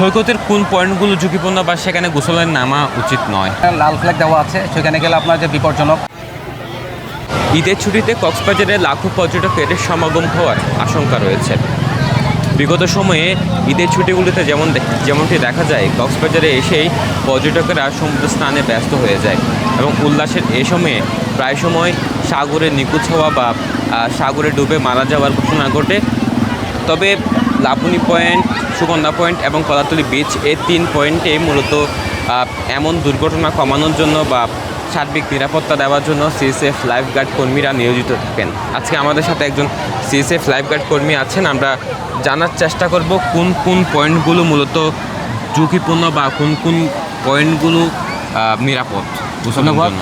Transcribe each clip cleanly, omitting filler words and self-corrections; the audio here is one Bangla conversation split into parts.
সৈকতের কোন পয়েন্টগুলো ঝুঁকিপূর্ণ বা সেখানে গোসলের নামা উচিত নয়? লাল ফ্ল্যাগ দেওয়া আছে, সেখানে গেলে আপনার যে বিপজ্জনক। ঈদের ছুটিতে কক্সবাজারে লাখো পর্যটকের সমাগম হওয়ার আশঙ্কা রয়েছে। বিগত সময়ে ঈদের ছুটিগুলিতে যেমনটি দেখা যায়, কক্সবাজারে এসেই পর্যটকেরা সমুদ্র স্নানে ব্যস্ত হয়ে যায় এবং উল্লাসের এ সময়ে প্রায় সময় সাগরে নিখোঁজ হওয়া বা সাগরে ডুবে মারা যাওয়ার ঘটনা ঘটে। তবে লাবণী পয়েন্ট, সুগন্ধা পয়েন্ট এবং কলাতলি বিচ এই 3 পয়েন্টে মূলত এমন দুর্ঘটনা কমানোর জন্য বা সার্বিক নিরাপত্তা দেওয়ার জন্য সিএসএফ লাইফগার্ড কর্মীরা নিয়োজিত থাকেন। আজকে আমাদের সাথে একজন সিএসএফ লাইফগার্ড কর্মী আছেন। আমরা জানার চেষ্টা করব কোন কোন পয়েন্টগুলো মূলত ঝুঁকিপূর্ণ বা কোন কোন পয়েন্টগুলো নিরাপদ। ধন্যবাদ।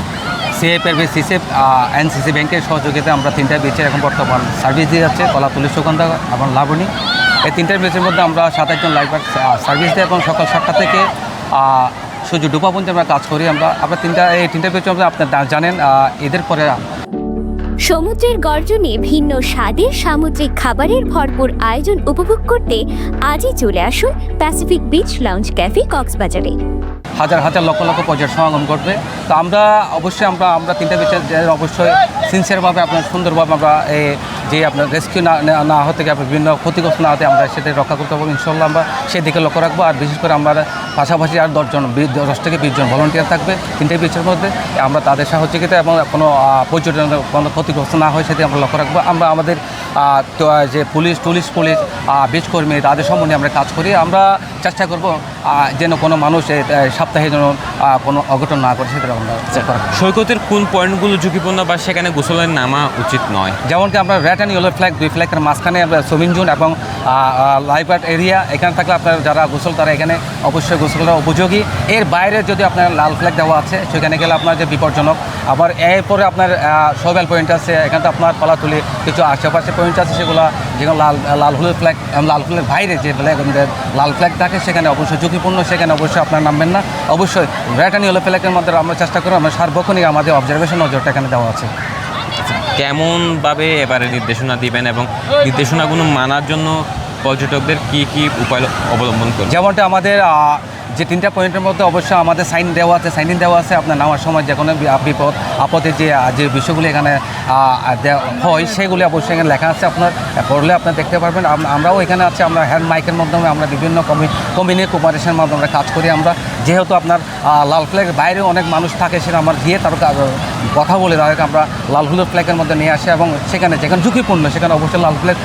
সিএসএফ এনসিসি ব্যাংকের সহযোগিতায় আমরা 3টা বিচের এখন বর্তমান সার্ভিস দিয়ে যাচ্ছে, কলাতলি, সুগন্ধা এবং লাবণী। এই 3টা বিচের মধ্যে আমরা 7 জন লাইফগার্ড সার্ভিস দিই এবং সকাল 7টা থেকে সূর্য ডুবা পর্যন্ত আমরা কাজ করি। আমরা এই 3টা বিচ আপনার জানেন ঈদের পরে সমুদ্রের গর্জনে ভিন্ন স্বাদের সামুদ্রিক খাবারের ভরপুর আয়োজন উপভোগ করতে আজই চলে আসুন প্যাসিফিক বিচ লাউঞ্জ ক্যাফে কক্সবাজারে। হাজার হাজার লক্ষ লক্ষ পর্যটক সমাগম করবে। তো আমরা অবশ্যই আমরা 3টা বিচের অবশ্যই সিনসিয়ারভাবে আপনার সুন্দরভাবে আমরা যে আপনার রেস্কিউ না হতে গিয়ে বিভিন্ন ক্ষতিগ্রস্ত না হতে আমরা সেটা রক্ষা করতে পারবো। ইনশাল্লাহ আমরা সেদিকে লক্ষ্য রাখবো। আর বিশেষ করে আমরা পাশাপাশি আর 10 থেকে 20 জন ভলান্টিয়ার থাকবে 3টে বিচের মধ্যে। আমরা তাদের সহযোগিতা এবং কোনো পর্যটনের কোনো ক্ষতিগ্রস্ত না হয় সেদিকে আমরা লক্ষ্য রাখবো। আমরা আমাদের যে টুরিস্ট পুলিশ বিচ কর্মী তাদের সম্বন্ধে আমরা কাজ করি। আমরা চেষ্টা করব যেন কোনো মানুষ সপ্তাহে যেন কোনো অঘটন না করে সেটা আমরা চেষ্টা করব। সৈকতের কোন পয়েন্টগুলো ঝুঁকিপূর্ণ বা সেখানে গোসলের নামা উচিত নয়? যেমনকি আমরা রেড অ্যান্ড ইয়েলো ফ্ল্যাগ, 2 ফ্ল্যাগের মাঝখানে সুইমিং জোন এবং লাইফগার্ড এরিয়া, এখানে থাকলে আপনার যারা গোসল তারা এখানে অবশ্যই গোসল করা উপযোগী। এর বাইরে যদি আপনার লাল ফ্ল্যাগ দেওয়া আছে, সেখানে গেলে আপনার যে বিপজ্জনক। আবার এরপরে আপনার সোবেল পয়েন্ট আছে, এখানে তো আপনার কলাতলি কিছু আশেপাশে পয়েন্ট আছে, যেগুলো লাল হলুদ ফ্ল্যাগ, লাল ফ্ল্যাগের বাইরে যে লাল ফ্ল্যাগ থাকে সেখানে অবশ্যই ঝুঁকিপূর্ণ, সেখানে অবশ্যই আপনার নামবেন না। অবশ্যই রেড অ্যান্ড ইয়েলো ফ্ল্যাগের মধ্যে আমরা চেষ্টা করি আমরা সার্বক্ষণিক আমাদের অবজারভেশন নজরটা এখানে দেওয়া আছে। কেমনভাবে এবারে নির্দেশনা দিবেন এবং নির্দেশনাগুলো মানার জন্য পর্যটকদের কি কি উপায় অবলম্বন করবেন? যেমনটা আমাদের যে 3টা পয়েন্টের মধ্যে অবশ্যই আমাদের সাইন দেওয়া আছে আপনার নেওয়ার সময় যে কোনো বিপদ আপদে যে বিষয়গুলি এখানে হয় সেগুলি অবশ্যই এখানে লেখা আছে। আপনার পড়লে আপনার দেখতে পারবেন। আমরাও এখানে আছে, আমরা হ্যান্ড মাইকের মাধ্যমে আমরা বিভিন্ন কমিউনিটি কোপারেশনের মাধ্যমে আমরা কাজ করি। আমরা যেহেতু আপনার লাল ফ্ল্যাগের বাইরেও অনেক মানুষ থাকে, সেটা আমরা গিয়ে তার কথা বলে তাদেরকে আমরা লাল হলুদ ফ্ল্যাগের মধ্যে নিয়ে আসি এবং যেখানে ঝুঁকিপূর্ণ সেখানে অবশ্যই লাল ফ্ল্যাগ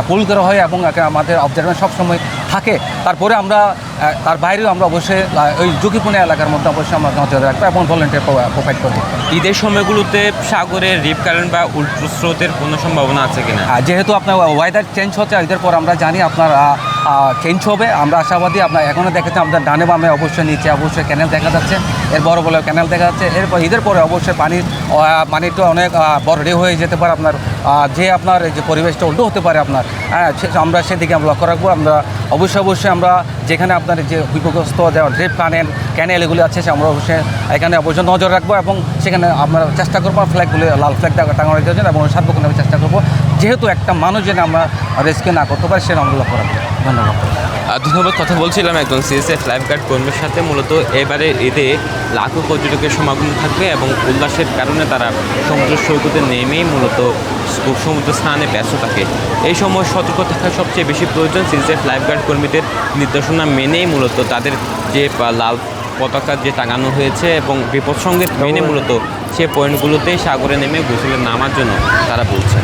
পুল করা হয় এবং আমাদের অবজারভেশন সবসময় থাকে। তারপরে আমরা তার বাইরেও আমরা অবশ্যই ওই ঝুঁকিপূর্ণ এলাকার মধ্যে অবশ্যই আমরা নজর রাখবো এবং ভলেন্টিয়ার প্রোভাইড করবো। ঈদের সময়গুলোতে সাগরের রিপ কারেন্ট বা উল্টো স্রোতের কোনো সম্ভাবনা আছে কিনা? যেহেতু আপনার ওয়েদার চেঞ্জ হচ্ছে, ঈদের পর আমরা জানি আপনার চেঞ্জ হবে। আমরা আশাবাদী। আপনার এখনও দেখেছি আমাদের ডানে বামে অবশ্যই নিচে অবশ্যই ক্যানেল দেখা যাচ্ছে, এর বড় বড় ক্যানেল দেখা যাচ্ছে। এরপর ঈদের পরে অবশ্যই পানিটা অনেক বড় হয়ে যেতে পারে। আপনার আপনার যে পরিবেশটা উল্টো হতে পারে আপনার, আমরা সেদিকে আমরা লক্ষ্য রাখবো। আমরা অবশ্যই আমরা যেখানে আপনার যে বিপদগ্রস্ত ড্রিপ ক্যানেল এগুলি আছে আমরা অবশ্যই এখানে অবশ্যই নজর রাখবো এবং সেখানে আমরা চেষ্টা করবো ফ্ল্যাগগুলি লাল ফ্ল্যাগ টাঙানোর জন্য এবং সার্বক্ষণিক আমি চেষ্টা করবো যেহেতু একটা মানুষ যেন আমরা রেস্কিউ না করতে পারি সেটা আমরা লক্ষ্য রাখবো। ধন্যবাদ। কথা বলছিলাম একজন সিএসএফ লাইফগার্ড কর্মীর সাথে। মূলত এবারে ঈদে লাখো পর্যটকের সমাগম থাকবে এবং উল্লাসের কারণে তারা সমুদ্র সৈকতে নেমেই মূলত সমুদ্র স্নানে ব্যস্ত থাকে। এই সময় সতর্ক থাকা সবচেয়ে বেশি প্রয়োজন। সিএসএফ লাইফগার্ড কর্মীদের নির্দেশনা মেনেই মূলত তাদের যে লাল পতাকা যে টাঙানো হয়েছে এবং বিপদ সংকেত মেনে মূলত সে পয়েন্টগুলোতেই সাগরে নেমে গোসলে নামার জন্য তারা বলছে।